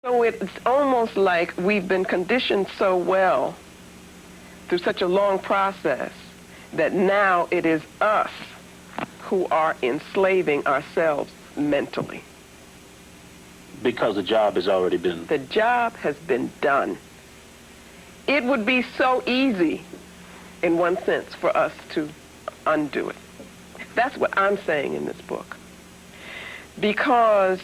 So it's almost like we've been conditioned so well through such a long process that now it is us who are enslaving ourselves mentally. Because the job has already been... The job has been done. It would be so easy, in one sense, for us to undo it. That's what I'm saying in this book. Because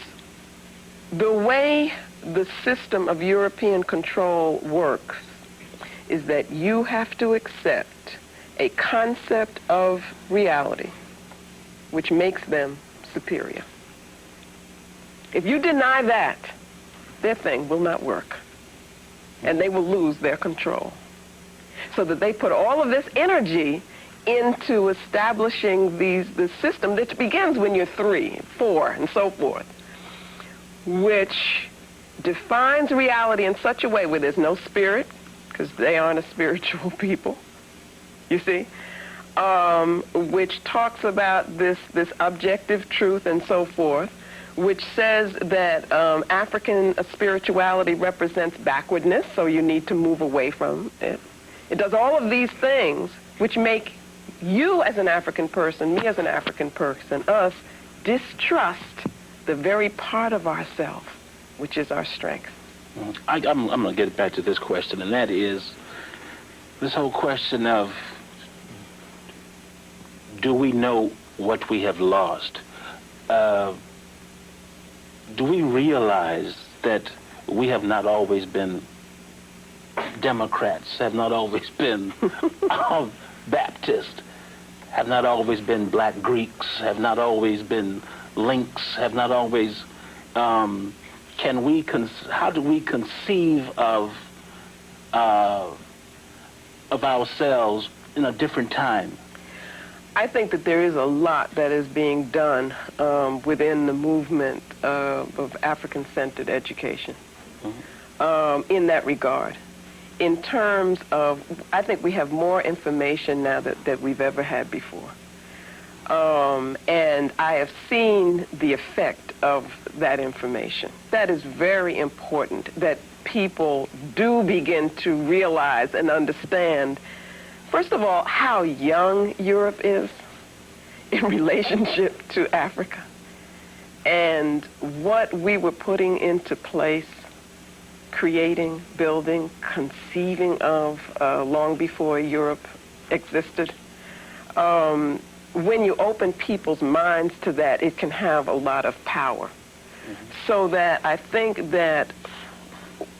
the way the system of European control works is that you have to accept a concept of reality which makes them superior. If you deny that, their thing will not work, and they will lose their control. So that they put all of this energy into establishing the system that begins when you're 3, 4, and so forth, which defines reality in such a way where there's no spirit, because they aren't a spiritual people, you see, which talks about this objective truth and so forth, which says that African spirituality represents backwardness, so you need to move away from it. It does all of these things which make you as an African person, me as an African person, us distrust the very part of ourselves which is our strength. I'm going to get back to this question, and that is this whole question of, do we know what we have lost? Do we realize that we have not always been Democrats, have not always been Baptist, have not always been black Greeks, have not always been links, have not always... how do we conceive of ourselves in a different time? I think that there is a lot that is being done within the movement of African-centered education in that regard. In terms of, I think we have more information now that we've ever had before. And I have seen the effect of that information. That is very important, that people do begin to realize and understand, first of all, how young Europe is in relationship to Africa, and what we were putting into place, creating, building, conceiving of long before Europe existed. When you open people's minds to that, it can have a lot of power. So that I think that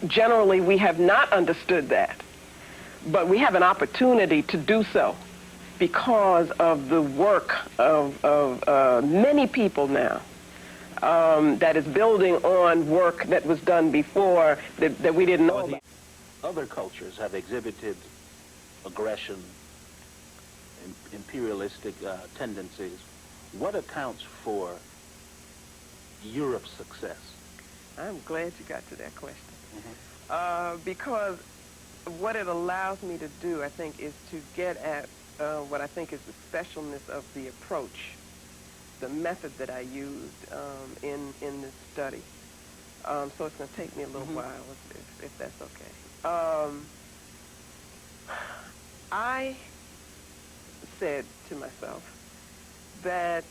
generally we have not understood that, but we have an opportunity to do so because of the work of many people now that is building on work that was done before that we didn't know about. Other cultures have exhibited aggression, imperialistic tendencies. What accounts for Europe's success? I'm glad you got to that question. Because what it allows me to do, I think, is to get at what I think is the specialness of the approach, the method that I used in this study. So it's going to take me a little while, if that's okay. I said to myself that,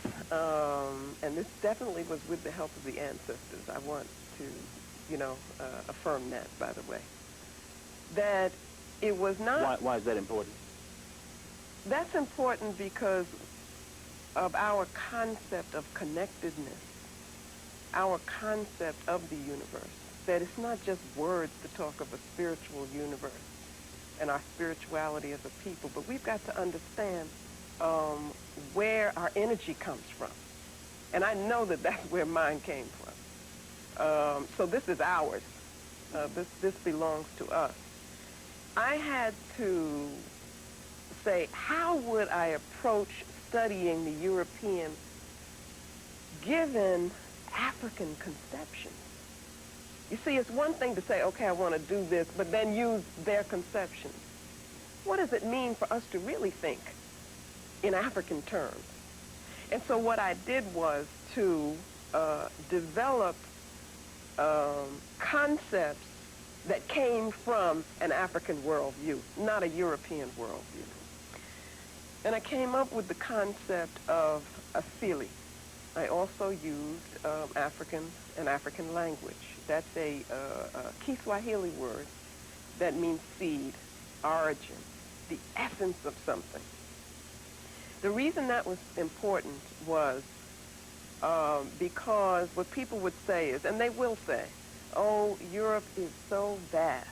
and this definitely was with the help of the ancestors, I want to, affirm that, by the way, that it was not... Why is that important? That's important because of our concept of connectedness, our concept of the universe, that it's not just words to talk of a spiritual universe and our spirituality as a people, but we've got to understand where our energy comes from. And I know that that's where mine came from. So this is ours. This belongs to us. I had to say, how would I approach studying the European given African conceptions? You see, it's one thing to say, okay, I want to do this, but then use their conceptions. What does it mean for us to really think in African terms? And so what I did was to develop concepts that came from an African worldview, not a European worldview. And I came up with the concept of asili. I also used an African language. That's a Kiswahili word that means seed, origin, the essence of something. The reason that was important was because what people would say is, and they will say, oh, Europe is so vast.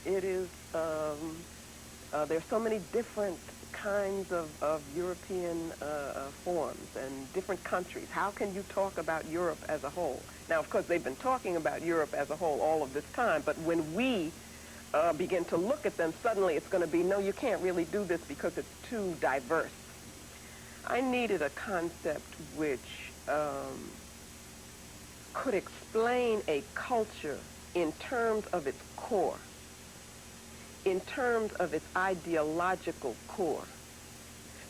It is, there's so many different kinds of European forms and different countries. How can you talk about Europe as a whole? Now, of course, they've been talking about Europe as a whole all of this time, but when we begin to look at them, suddenly it's going to be, no, you can't really do this because it's too diverse. I needed a concept which could explain a culture in terms of its core, in terms of its ideological core,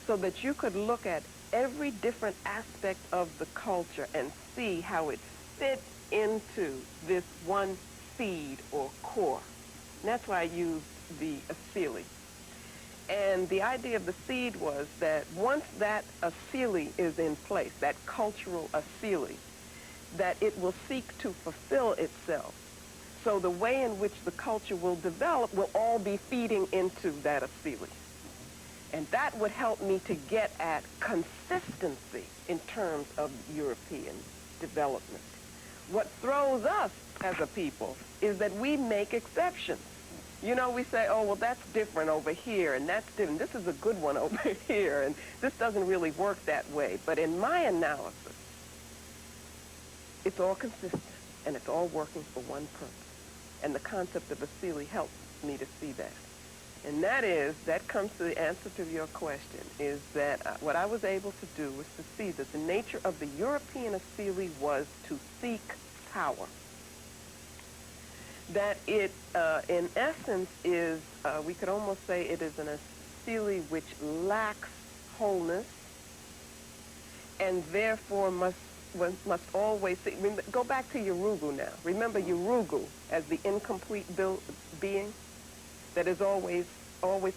so that you could look at every different aspect of the culture and see how it fits into this one seed or core. And that's why I used the asili. And the idea of the seed was that once that asili is in place, that cultural asili, that it will seek to fulfill itself. So the way in which the culture will develop will all be feeding into that asili. And that would help me to get at consistency in terms of European development. What throws us as a people is that we make exceptions. You know, we say, oh, well, that's different over here, and that's different. This is a good one over here, and this doesn't really work that way. But in my analysis, it's all consistent, and it's all working for one purpose. And the concept of asili helps me to see that. And that comes to the answer to your question, is that what I was able to do was to see that the nature of the European asili was to seek power. That it, in essence, is, we could almost say it is an asili which lacks wholeness and therefore must always see. Go back to Yurugu now. Remember Yurugu as the incomplete being that is always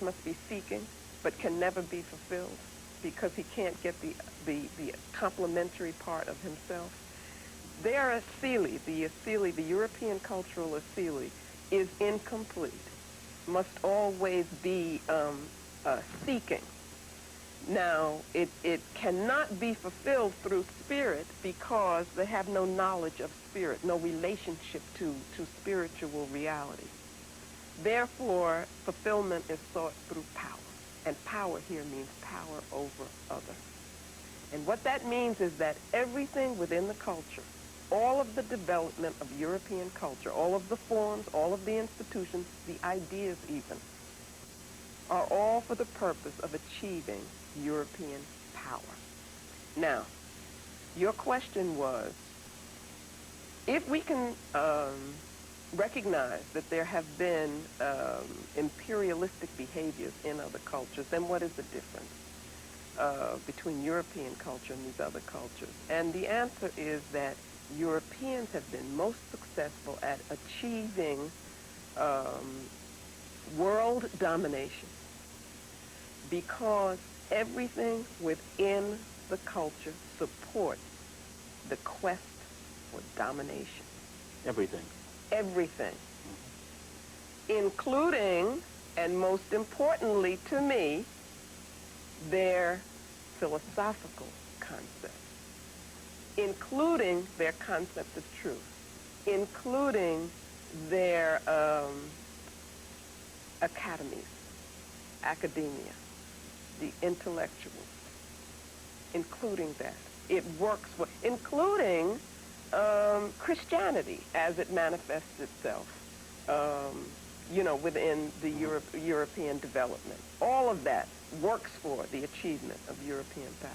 must be seeking but can never be fulfilled because he can't get the complementary part of himself. Their asili, the European cultural asili, is incomplete, must always be seeking. Now, it cannot be fulfilled through spirit because they have no knowledge of spirit, no relationship to spiritual reality. Therefore, fulfillment is sought through power, and power here means power over others. And what that means is that everything within the culture, all of the development of European culture, all of the forms, all of the institutions, the ideas even, are all for the purpose of achieving European power. Now, your question was, if we can recognize that there have been imperialistic behaviors in other cultures, then what is the difference between European culture and these other cultures? And the answer is that Europeans have been most successful at achieving world domination because everything within the culture supports the quest for domination. Everything. Everything. Including, and most importantly to me, their philosophical concepts. Including their concept of truth, including their academies, academia, the intellectuals, including that. It works for, including Christianity as it manifests itself, within the European development. All of that works for the achievement of European power.